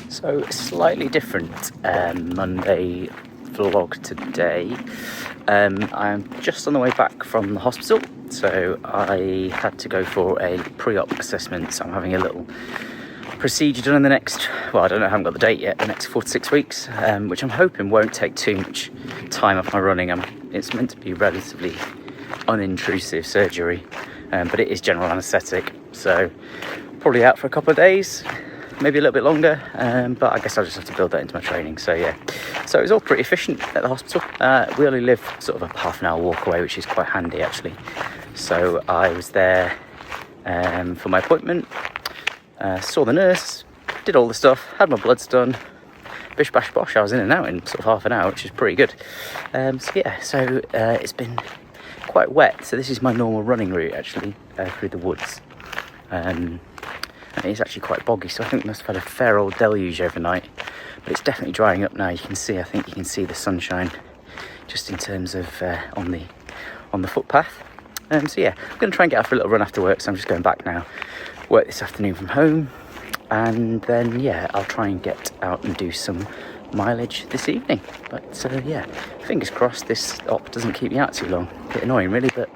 So, slightly different Monday vlog today. I'm just on the way back from the hospital, so I had to go for a pre-op assessment, so I'm having a little procedure done in the next, well, I don't know, I haven't got the date yet, the next 4 to 6 weeks, which I'm hoping won't take too much time off my running. It's meant to be relatively unintrusive surgery, but it is general anaesthetic, so probably out for a couple of days, maybe a little bit longer, but I guess I'll just have to build that into my training. So yeah, so it was all pretty efficient at the hospital. We only live sort of a half an hour walk away, which is quite handy actually. So I was there for my appointment, saw the nurse, did all the stuff, had my bloods done, bish bash bosh, I was in and out in sort of half an hour, which is pretty good. So yeah, so it's been quite wet, so this is my normal running route actually, through the woods. And it's actually quite boggy, so I think we must have had a fair old deluge overnight, but it's definitely drying up now. You can see, I think you can see the sunshine just in terms of on the footpath. So yeah, I'm going to try and get out for a little run after work, so I'm just going back now. Work this afternoon from home, and then yeah, I'll try and get out and do some mileage this evening. But yeah, fingers crossed this op doesn't keep me out too long. A bit annoying really, but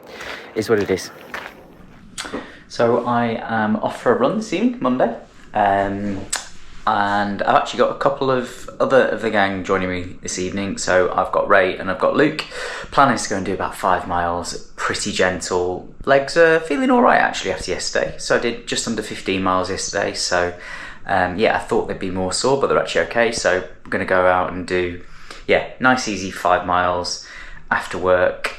it is what it is. So I am off for a run this evening, Monday, and I've actually got a couple of other of the gang joining me this evening. So I've got Ray and I've got Luke. Plan is to go and do about 5 miles, pretty gentle. Legs are feeling all right actually after yesterday. So I did just under 15 miles yesterday. So yeah, I thought they'd be more sore, but they're actually okay. So I'm going to go out and do, yeah, nice easy 5 miles after work.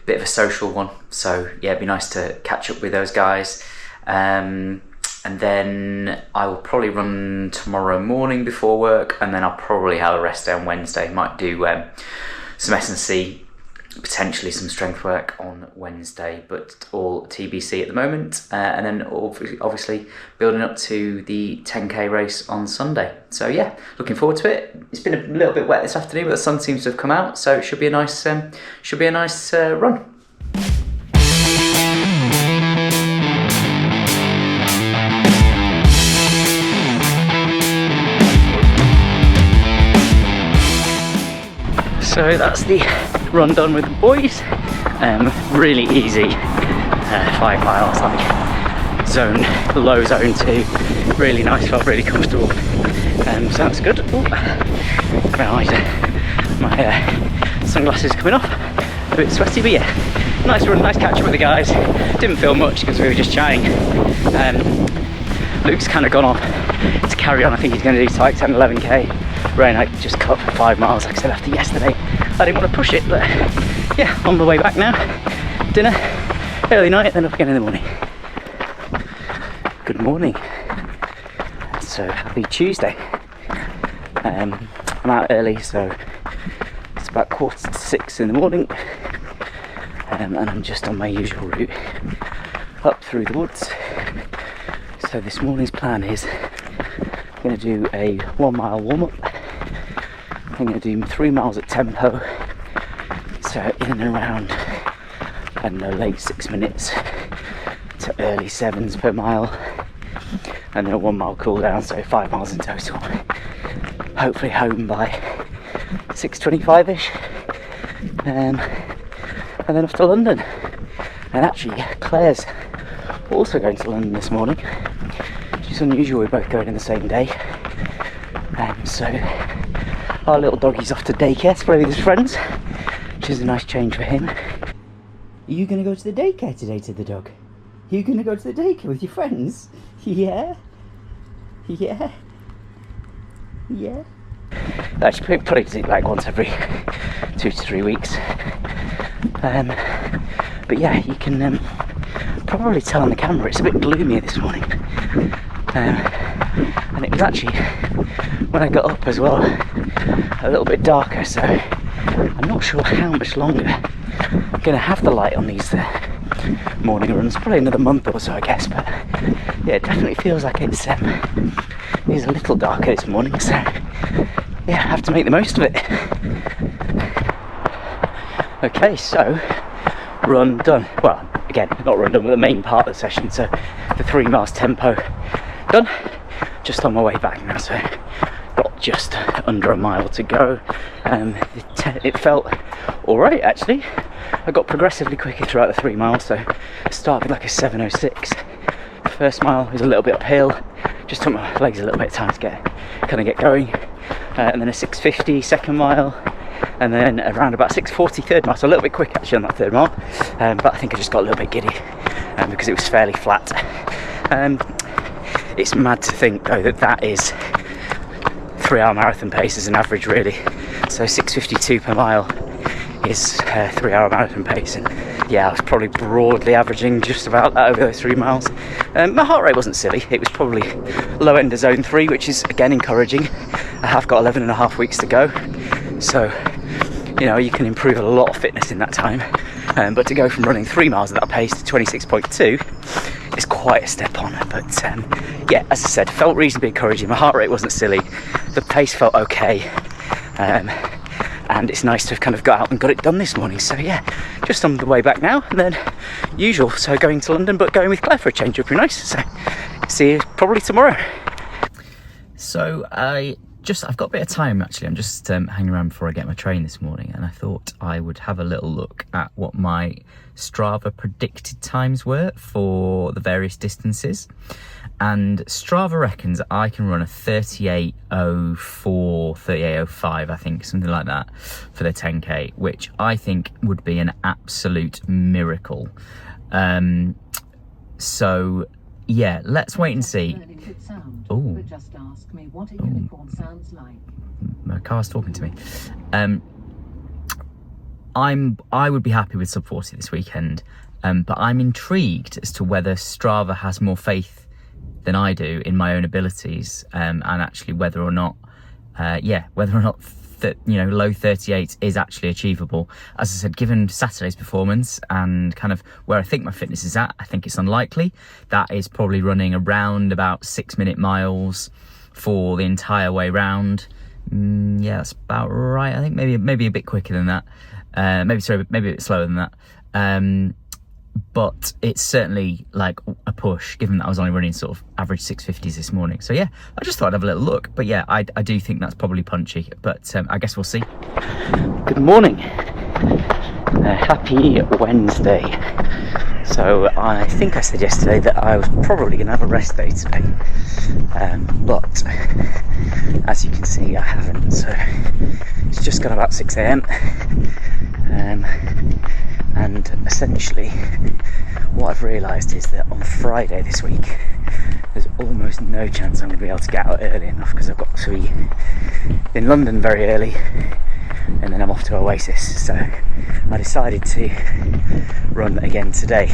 Bit of a social one, so yeah, it'd be nice to catch up with those guys, and then I will probably run tomorrow morning before work, and then I'll probably have a rest day on Wednesday. Might do some S&C, potentially some strength work on Wednesday, but all TBC at the moment, and then obviously building up to the 10k race on Sunday. So yeah, looking forward to it. It's been a little bit wet this afternoon, but the sun seems to have come out, so it should be a nice run. So that's the run done with the boys. Really easy, 5 miles, like low zone 2. Really nice, felt really comfortable. So that's good. Ooh, my sunglasses coming off, a bit sweaty, but yeah, nice run, nice catch up with the guys. Didn't feel much because we were just chatting. Luke's kind of gone off to carry on. I think he's going to do like 10, 11k. Ray and I just cut for 5 miles, like I said, after yesterday. I didn't want to push it, but yeah, on the way back now. Dinner, early night, then up again in the morning. Good morning. So happy Tuesday. I'm out early, so it's about 5:45 in the morning, and I'm just on my usual route up through the woods. So this morning's plan is I'm going to do a 1 mile warm up. I'm going to do 3 miles at tempo, so in and around, I don't know, late 6 minutes to early 7s per mile, and then a 1 mile cool down, so 5 miles in total. Hopefully home by 6:25ish, and then off to London. And actually Claire's also going to London this morning, which is unusual. We're both going in the same day, so our little doggie's off to daycare to play with his friends, which is a nice change for him. Are you going to go to the daycare today, to the dog? Are you going to go to the daycare with your friends? Yeah? Yeah? Yeah? Actually, probably do it like once every 2 to 3 weeks. But yeah, you can probably tell on the camera it's a bit gloomier this morning. And it was actually, when I got up as well, a little bit darker, so I'm not sure how much longer I'm going to have the light on these morning runs. Probably another month or so, I guess, but yeah, it definitely feels like it's a little darker this morning, so yeah, I have to make the most of it. Okay, so run done. Well, again, not run done, but the main part of the session. So the 3 miles tempo done. Just on my way back now, so got just under a mile to go. It felt all right actually. I got progressively quicker throughout the 3 miles, so it started like a 7:06. The first mile was a little bit uphill, just took my legs a little bit of time to get going, and then a 6:50 second mile, and then around about 6:40 third mile, so a little bit quick actually on that third mile, but I think I just got a little bit giddy because it was fairly flat. It's mad to think though that is 3-hour marathon pace as an average really, so 6:52 per mile is 3-hour marathon pace, and yeah, I was probably broadly averaging just about that over those 3 miles. My heart rate wasn't silly, it was probably low end of zone 3, which is again encouraging. I have got 11.5 weeks to go, so you know, you can improve a lot of fitness in that time, but to go from running 3 miles at that pace to 26.2 is quite a step on. But yeah, as I said, felt reasonably encouraging. My heart rate wasn't silly, the pace felt okay, and it's nice to have kind of got out and got it done this morning. So yeah, just on the way back now, and then usual, so going to London, but going with Claire for a change would be nice. So see you probably tomorrow. So I've got a bit of time actually. I'm just hanging around before I get my train this morning, and I thought I would have a little look at what my Strava predicted times were for the various distances. And Strava reckons I can run a 38:04, 38:05, I think, something like that, for the 10k, which I think would be an absolute miracle. So yeah, let's wait and see. Oh, just ask me what a unicorn sounds like. My car's talking to me. I would be happy with sub 40 this weekend, but I'm intrigued as to whether Strava has more faith than I do in my own abilities, and actually whether or not that, you know, low 38 is actually achievable. As I said, given Saturday's performance and kind of where I think my fitness is at, I think it's unlikely. That is probably running around about 6-minute miles for the entire way round. Yeah, that's about right. I think maybe a bit quicker than that. Maybe a bit slower than that. But it's certainly like a push, given that I was only running sort of average 650s this morning. So yeah, I just thought I'd have a little look. But yeah, I do think that's probably punchy, but I guess we'll see. Good morning. Happy Wednesday. So I think I said yesterday that I was probably going to have a rest day today. But as you can see, I haven't. So it's just got about 6 a.m. And essentially what I've realised is that on Friday this week there's almost no chance I'm going to be able to get out early enough, because I've got to be in London very early and then I'm off to Oasis. So I decided to run again today.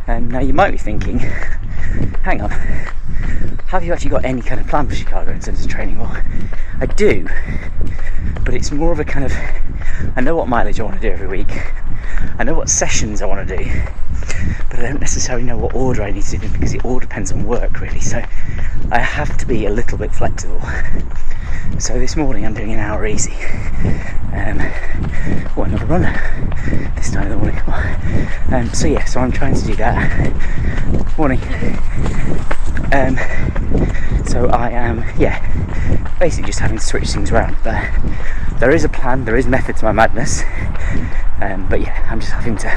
Now you might be thinking, hang on, have you actually got any kind of plan for Chicago in terms of training? Well, I do, but it's more of a kind of, I know what mileage I want to do every week, I know what sessions I want to do, but I don't necessarily know what order I need to do them, because it all depends on work really. So I have to be a little bit flexible. So this morning I'm doing an hour easy. Or another run this time of the morning. So yeah, so I'm trying to do that morning. So I am, basically just having to switch things around. But there is a plan, there is method to my madness. But yeah, I'm just having to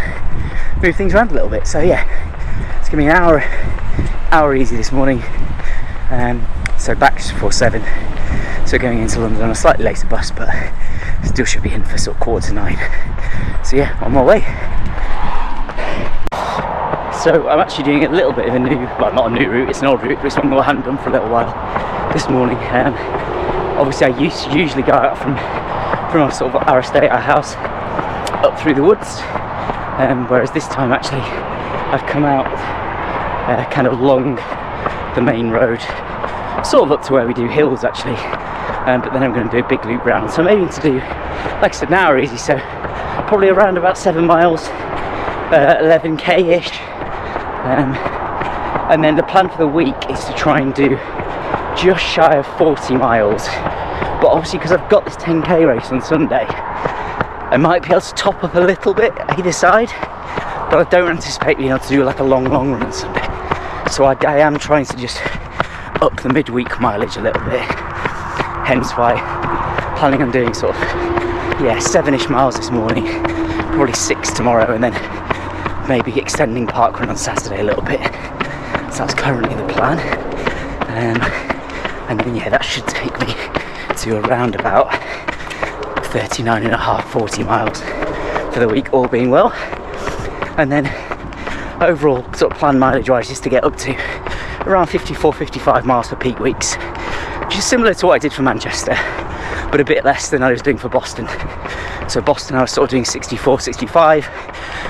move things around a little bit. So yeah, it's gonna be an hour easy this morning. So back just before 7. So going into London on a slightly later bus, but still should be in for sort of 8:45. So yeah, on my way. So I'm actually doing a little bit of a new, well, not a new route, it's an old route, but it's one that I hadn't done for a little while this morning. Obviously I usually go out from our sort of our estate, our house, up through the woods, whereas this time actually I've come out kind of along the main road, sort of up to where we do hills actually, but then I'm going to do a big loop round. So I'm aiming to do, like I said, an hour easy, so probably around about 7 miles, 11k-ish, and then the plan for the week is to try and do just shy of 40 miles, but obviously because I've got this 10k race on Sunday, I might be able to top up a little bit either side, but I don't anticipate being able to do like a long run on Sunday. So I am trying to just up the midweek mileage a little bit, hence why planning on doing sort of 7ish miles this morning, probably 6 tomorrow, and then maybe extending parkrun on Saturday a little bit. So that's currently the plan, and then that should take me to around about 39.5, 40 miles for the week, all being well. And then overall sort of plan mileage wise, just to get up to around 54, 55 miles for peak weeks, which is similar to what I did for Manchester, but a bit less than I was doing for Boston. So Boston I was sort of doing 64, 65,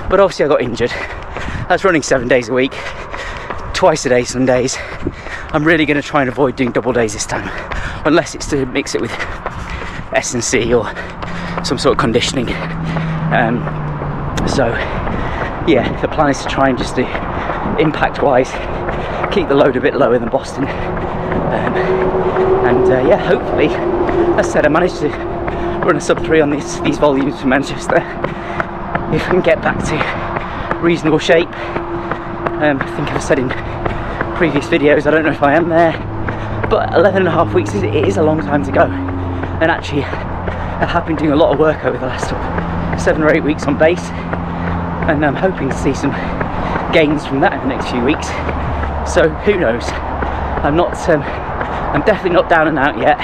but obviously I got injured. I was running 7 days a week, twice a day some days. I'm really going to try and avoid doing double days this time, unless it's to mix it with S&C or some sort of conditioning. The plan is to try and just do impact wise, keep the load a bit lower than Boston, hopefully, as I said, I managed to run a sub 3 on these volumes for Manchester. If I can get back to reasonable shape, I think I've said in previous videos, I don't know if I am there, but 11.5 weeks it is a long time to go. And actually I have been doing a lot of work over the last 7 or 8 weeks on base, and I'm hoping to see some gains from that in the next few weeks. So who knows, I'm definitely not down and out yet.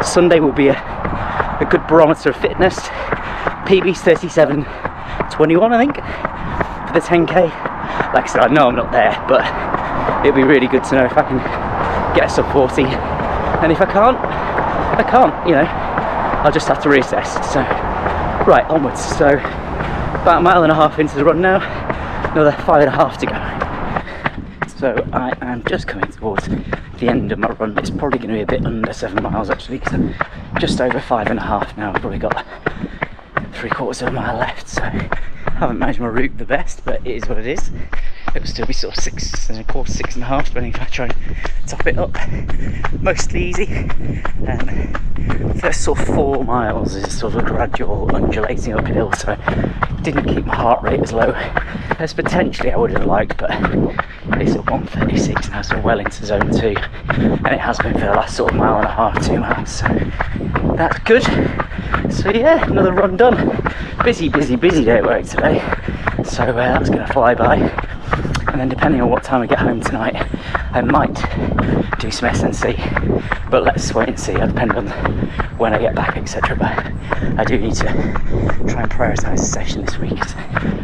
Sunday will be a good barometer of fitness. PB's 37.21 I think for the 10k. Like I said, I know I'm not there, but it'll be really good to know if I can get a sub 40, and if I can't, I'll just have to reassess. So right, onwards. So about 1.5 miles into the run now, another 5.5 to go. So I am just coming towards the end of my run. It's probably going to be a bit under 7 miles actually, because I'm just over 5.5 now. I've probably got 3/4 of a mile left, so I haven't managed my route the best, but it is what it is. It will still be sort of 6.25, 6.5, depending if I try and top it up. Mostly easy. First sort of 4 miles is sort of a gradual undulating uphill, so I didn't keep my heart rate as low as potentially I would have liked, but it's at 1:36 now, so well into zone 2, and it has been for the last sort of 1.5 miles, 2 miles, so that's good. So another run done. Busy day at work today, so that's going to fly by. And then depending on what time I get home tonight, I might do some S&C, but let's wait and see. It'll depend on when I get back, etc. But I do need to try and prioritise the session this week.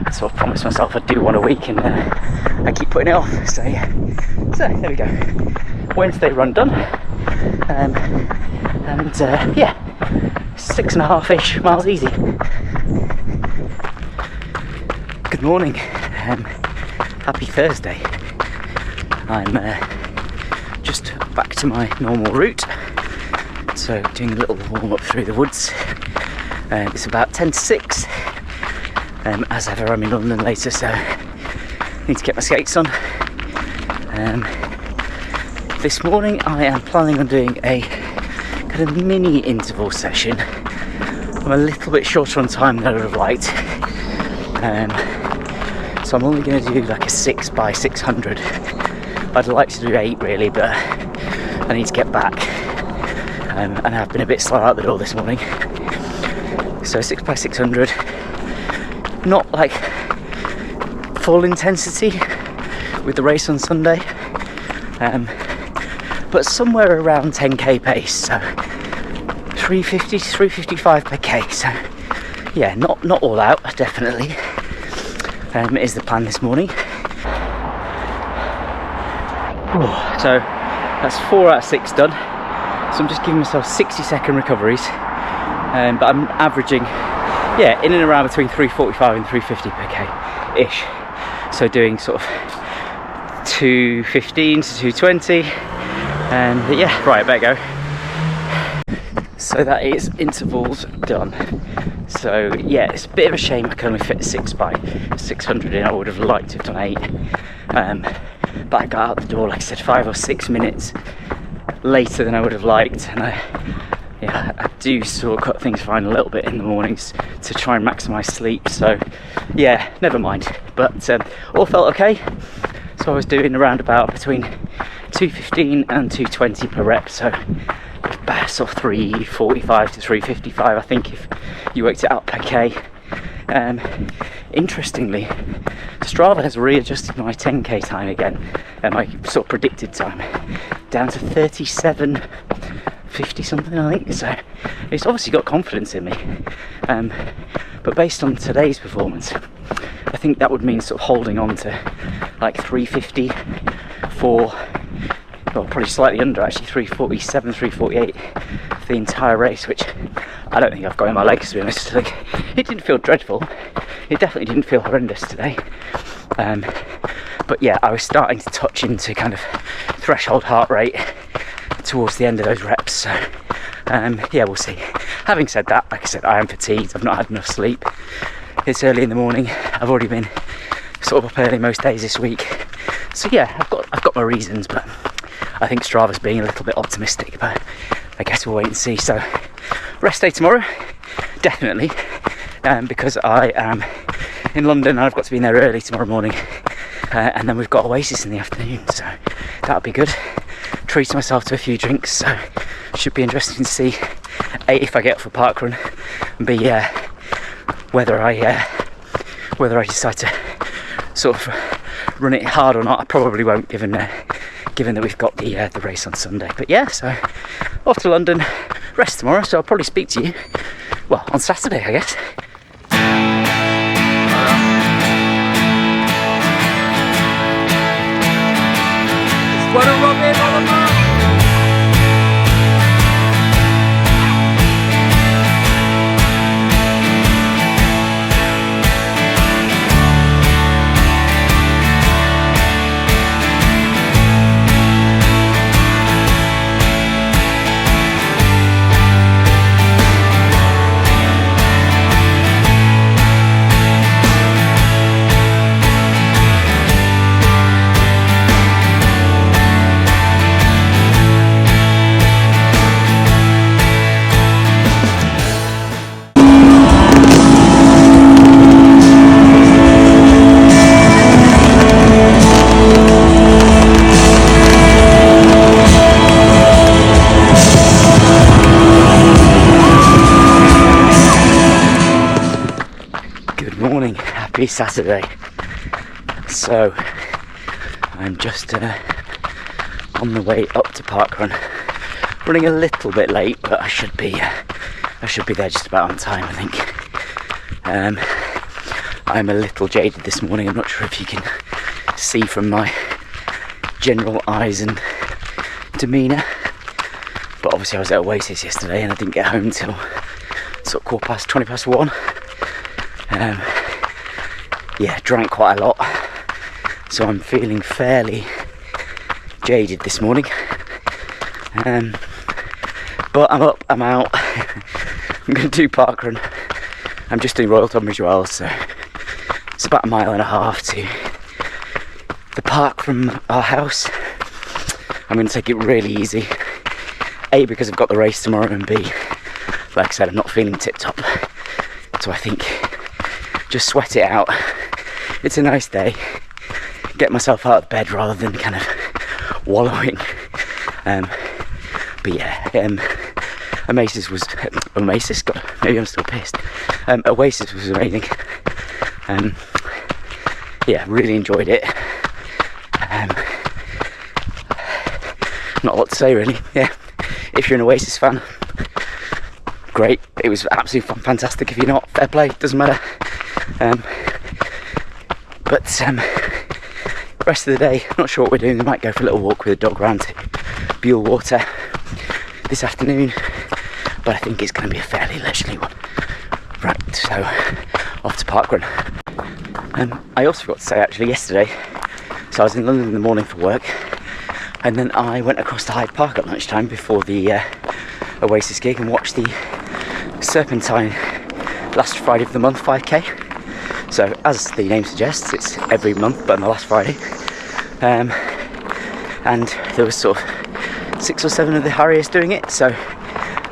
I sort of promised myself I'd do one a week, and I keep putting it off. So there we go. Wednesday run done, and 6.5-ish miles easy. Good morning. Happy Thursday. I'm just back to my normal route, so doing a little warm up through the woods. It's about 10 to 6. As ever, I'm in London later, so I need to get my skates on. This morning I am planning on doing a kind of mini interval session. I'm a little bit shorter on time than I would have liked. So I'm only going to do like a 6x600. I'd like to do 8 really, but I need to get back, and I've been a bit slow out the door this morning. So 6x600, not like full intensity with the race on Sunday, but somewhere around 10k pace, so 350 to 355 per k. So yeah, not all out definitely. Is the plan this morning. So that's 4 out of 6 done. So I'm just giving myself 60-second recoveries, but I'm averaging, in and around between 345 and 350 per k ish. So doing sort of 215 to 220, and right, I better go. So that is intervals done. So it's a bit of a shame I can only fit 6x600 in. I would have liked to have done 8, but I got out the door, like I said, 5 or 6 minutes later than I would have liked, and I yeah, I do sort of cut things fine a little bit in the mornings to try and maximise sleep, so yeah, never mind. But all felt okay, so I was doing around about between 215 and 220 per rep, so about sort of 345 to 355 I think if you worked it out per K. Interestingly, Strava has readjusted my 10k time again, and my sort of predicted time down to 37:50 something I think, so it's obviously got confidence in me, but based on today's performance I think that would mean sort of holding on to like 350 for, well, probably slightly under actually, 347, 348 for the entire race, which I don't think I've got in my legs, to be honest. Like, it didn't feel dreadful, it definitely didn't feel horrendous today, but yeah, I was starting to touch into kind of threshold heart rate towards the end of those reps, so yeah, we'll see. Having said that, like I said, I am fatigued, I've not had enough sleep, it's early in the morning, I've already been sort of up early most days this week, so yeah, I've got my reasons, but I think Strava's being a little bit optimistic, but I guess we'll wait and see. So rest day tomorrow, definitely, because I am in London and I've got to be in there early tomorrow morning, and then we've got Oasis in the afternoon, so that'll be good. Treat myself to a few drinks, so should be interesting to see A, if I get up for parkrun, and B, whether I decide to sort of run it hard or not. I probably won't, given that we've got the race on Sunday. But yeah, so off to London, rest tomorrow, so I'll probably speak to you, well, on Saturday, I guess. Happy Saturday. So I'm just on the way up to parkrun, running a little bit late, but I should be there just about on time, I think. I'm a little jaded this morning. I'm not sure if you can see from my general eyes and demeanour, but obviously I was at Oasis yesterday and I didn't get home till sort of 20 past 1. Yeah, drank quite a lot, so I'm feeling fairly jaded this morning, but I'm up, I'm out. I'm going to do parkrun. I'm just doing Royal Tunbridge Wells, so it's about 1.5 miles to the park from our house. I'm going to take it really easy, A, because I've got the race tomorrow, and B, like I said, I'm not feeling tip top, so I think just sweat it out. It's a nice day, get myself out of bed rather than kind of wallowing, but yeah, Oasis, God, maybe I'm still pissed. Oasis was amazing, yeah, really enjoyed it. Not a lot to say really. Yeah, if you're an Oasis fan, great, it was absolutely fantastic. If you're not, fair play, doesn't matter. But rest of the day, not sure what we're doing. We might go for a little walk with the dog round to Buell Water this afternoon, but I think it's going to be a fairly leisurely one. Right, so off to parkrun. I also forgot to say actually yesterday, so I was in London in the morning for work, and then I went across to Hyde Park at lunchtime before the Oasis gig and watched the Serpentine last Friday of the month 5k. So as the name suggests, it's every month but on the last Friday, and there was sort of 6 or 7 of the Harriers doing it, so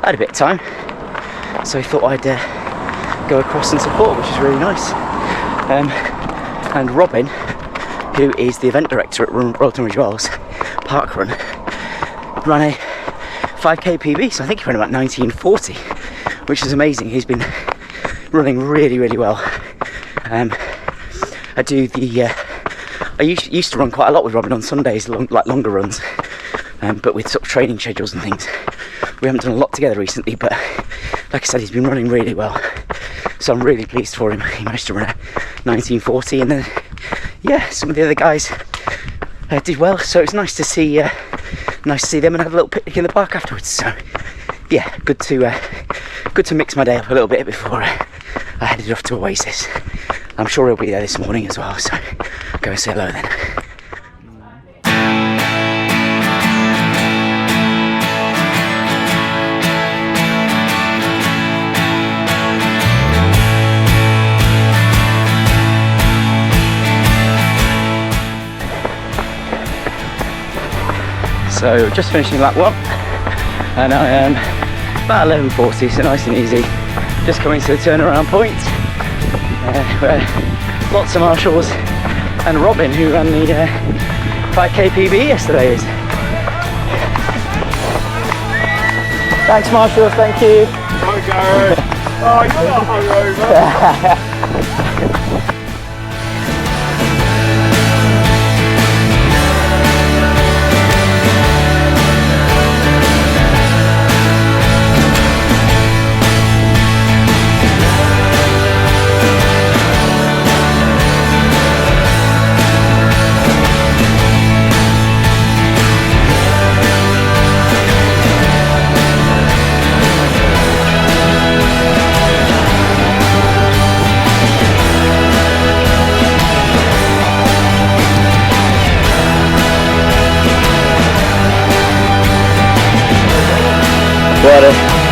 I had a bit of time, so I thought I'd go across and support, which is really nice. And Robin, who is the event director at Royal Tunbridge Wells parkrun, ran a 5k PB, so I think he ran about 19:40, which is amazing. He's been running really, really well. I do the I used to run quite a lot with Robin on Sundays, like longer runs, but with sort of training schedules and things, we haven't done a lot together recently. But like I said, he's been running really well, so I'm really pleased for him. He managed to run a 19:40, and then yeah, some of the other guys did well, so it's nice to see them and have a little picnic in the park afterwards. So yeah, good to mix my day up a little bit before I headed off to Oasis. I'm sure he'll be there this morning as well, so go and say hello then. So just finishing lap 1, and I am about 11:40, so nice and easy. Just coming to the turnaround point, where lots of marshals and Robin, who ran the 5k PB yesterday, is. Thanks marshals, thank you. Hi Gareth. Oh, you're not hungover.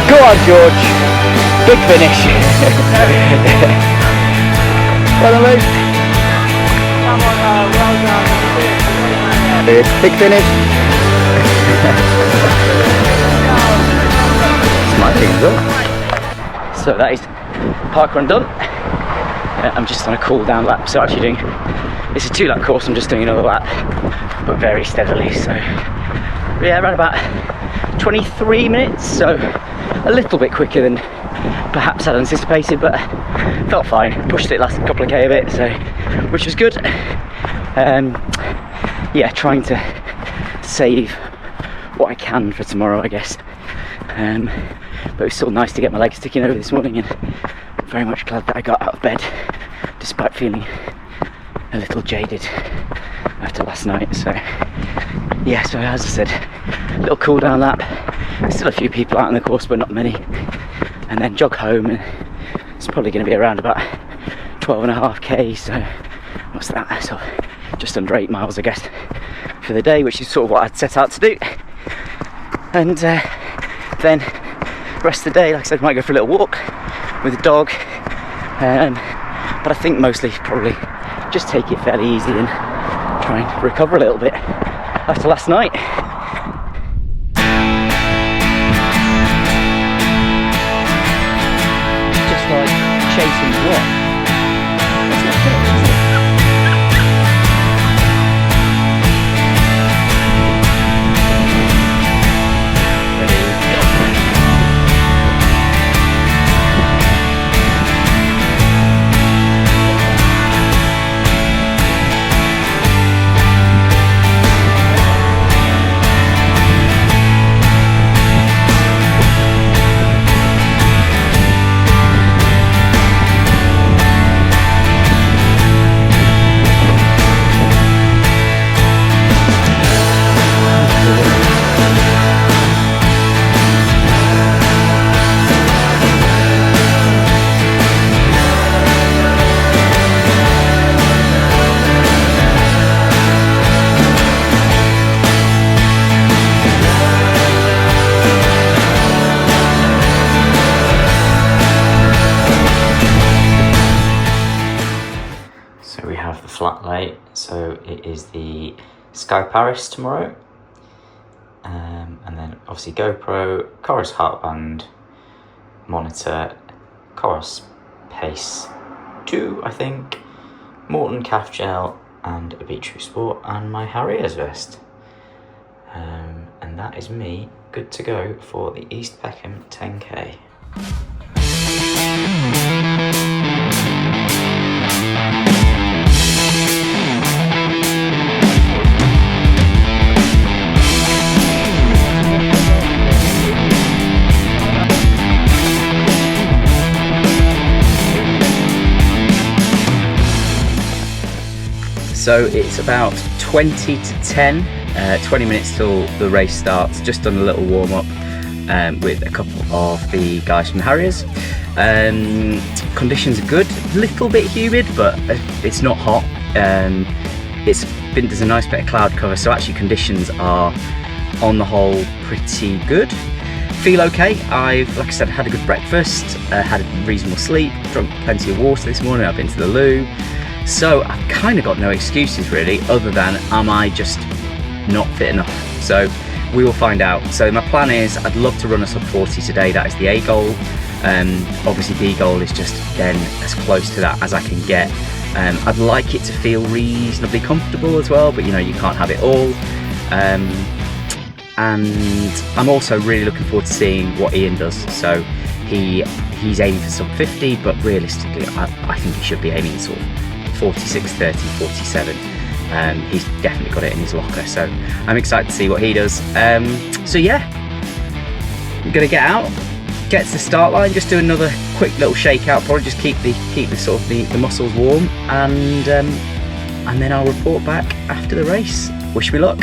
Go on, George. Big finish. Well done, Luke. Come on, well done. Big finish. Smiling as well. So that is parkrun done. I'm just on a cool down lap. So actually it's a 2-lap course. I'm just doing another lap, but very steadily. So yeah, around about 23 minutes, so a little bit quicker than perhaps I'd anticipated, but felt fine. Pushed it last couple of k a bit, so which was good. Yeah, trying to save what I can for tomorrow, I guess. But it was still nice to get my legs ticking over this morning, and very much glad that I got out of bed despite feeling a little jaded after last night. So yeah, so as I said, little cool down lap. There's still a few people out on the course, but not many, and then jog home, and it's probably going to be around about 12.5k, so what's that, so just under 8 miles I guess for the day, which is sort of what I'd set out to do. And then rest of the day, like I said, might go for a little walk with the dog, but I think mostly probably just take it fairly easy and try and recover a little bit after last night. Just like chasing the rock. That's not fair, is it? have the flat lay, so it is the Sky Paris tomorrow. and then obviously GoPro, Chorus Heartband, monitor, Chorus Pace 2, I think, Morton calf gel, and a Beach Shoe Sport, and my Harriers vest. And that is me good to go for the East Peckham 10k. So it's about 20 to 10, 20 minutes till the race starts. Just done a little warm up with a couple of the guys from the Harriers. Conditions are good, a little bit humid, but it's not hot. There's a nice bit of cloud cover, so actually conditions are on the whole pretty good. Feel okay. I've, like I said, had a good breakfast, had a reasonable sleep, drunk plenty of water this morning. I've been to the loo. So I've kind of got no excuses really, other than am I just not fit enough? So we will find out. So my plan is I'd love to run a sub 40 today. That is the A goal. Obviously B goal is just then as close to that as I can get. I'd like it to feel reasonably comfortable as well, but you know, you can't have it all. And I'm also really looking forward to seeing what Ian does. So he's aiming for sub 50, but realistically I think he should be aiming sort of 46, 30, 47. He's definitely got it in his locker, so I'm excited to see what he does. So yeah, I'm gonna get out, get to the start line, just do another quick little shakeout, probably just keep the sort of the muscles warm, and then I'll report back after the race. Wish me luck.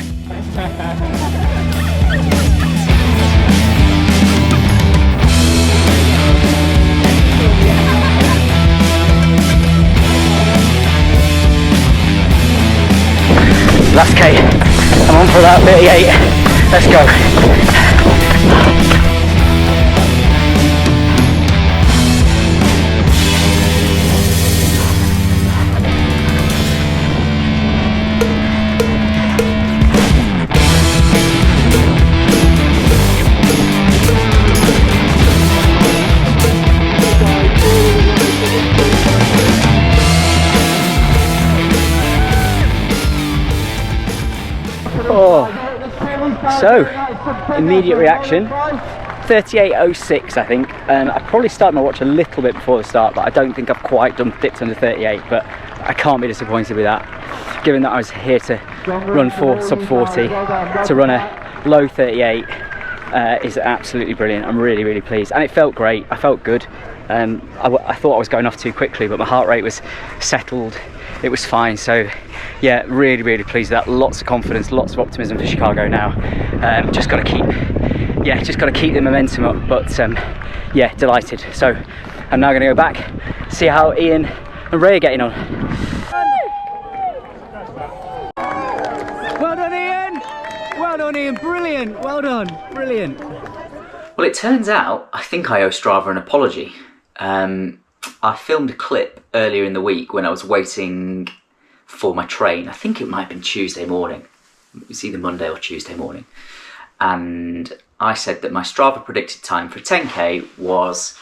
Last K, I'm on for that 38, let's go. So, immediate reaction, 38.06 I think. I probably started my watch a little bit before the start, but I don't think I've quite dipped under 38, but I can't be disappointed with that. Given that I was here to run for sub 40, to run a low 38 is absolutely brilliant. I'm really, really pleased. And it felt great, I felt good. I thought I was going off too quickly, but my heart rate was settled, it was fine. So yeah, really, really pleased with that. Lots of confidence, lots of optimism for Chicago now. Just got to keep the momentum up, but yeah, delighted. So I'm now going to go back, see how Ian and Ray are getting on. Well done, Ian! Well done, Ian, brilliant, well done, brilliant. Well, it turns out I think I owe Strava an apology. I filmed a clip earlier in the week when I was waiting for my train. I think it might have been Tuesday morning. It was either Monday or Tuesday morning. And I said that my Strava predicted time for 10k was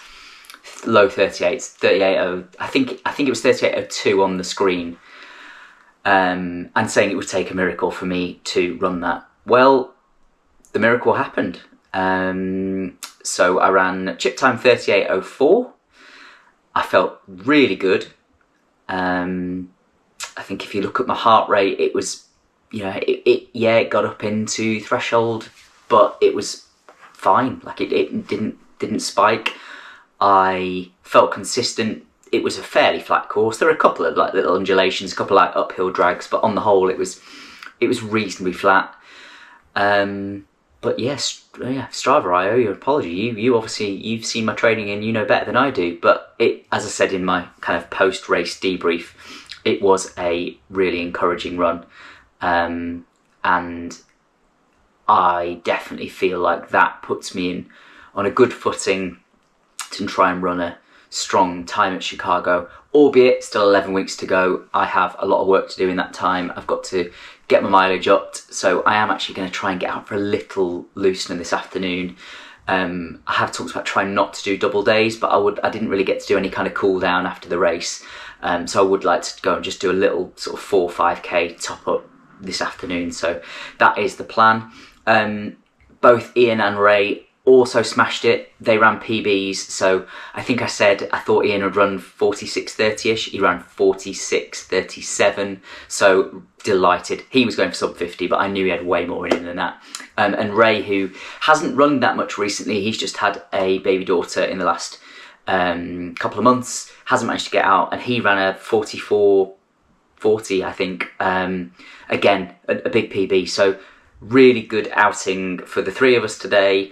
low 38s, 38.0. I think it was 38.02 on the screen. And saying it would take a miracle for me to run that. Well, the miracle happened. So I ran chip time 38.04. I felt really good. I think if you look at my heart rate, it was, you know, it got up into threshold, but it was fine. Like it didn't spike. I felt consistent. It was a fairly flat course. There were a couple of like little undulations, a couple of like uphill drags, but on the whole, it was reasonably flat. But yes, yeah, Strava, I owe you an apology. You obviously, you've seen my training and you know better than I do, but it, as I said in my kind of post-race debrief, it was a really encouraging run. And I definitely feel like that puts me on a good footing to try and run a strong time at Chicago, albeit still 11 weeks to go. I have a lot of work to do in that time. I've got to get my mileage up, so I am actually going to try and get out for a little loosener this afternoon. I have talked about trying not to do double days, but I didn't really get to do any kind of cool down after the race, so I would like to go and just do a little sort of 4 or 5k top up this afternoon. So that is the plan. Both Ian and Ray also smashed it. They ran PBs, so I think I said I thought Ian would run 46:30ish. He ran 46:37, so delighted. He was going for sub 50, but I knew he had way more in him than that. And Ray, who hasn't run that much recently, he's just had a baby daughter in the last couple of months, hasn't managed to get out, and he ran a 44:40, I think. Again, a big PB, so really good outing for the three of us today.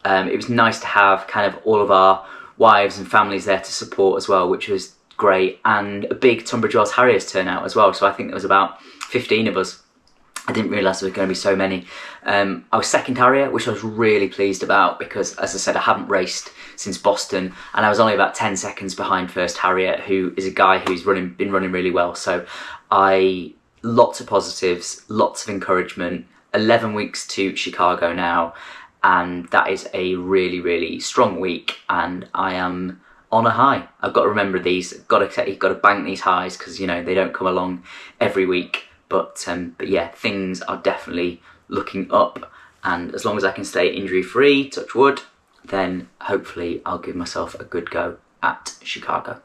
It was nice to have kind of all of our wives and families there to support as well, which was great, and a big Tunbridge Wells Harriers turnout as well, so I think there was about 15 of us. I didn't realise there were going to be so many. I was second Harrier, which I was really pleased about because, as I said, I haven't raced since Boston, and I was only about 10 seconds behind first Harrier, who is a guy who's been running really well. So lots of positives, lots of encouragement. 11 weeks to Chicago now, and that is a really, really strong week, and I am on a high. I've got to remember these, got to bank these highs, because you know they don't come along every week. But yeah, things are definitely looking up, and as long as I can stay injury free, touch wood, then hopefully I'll give myself a good go at Chicago.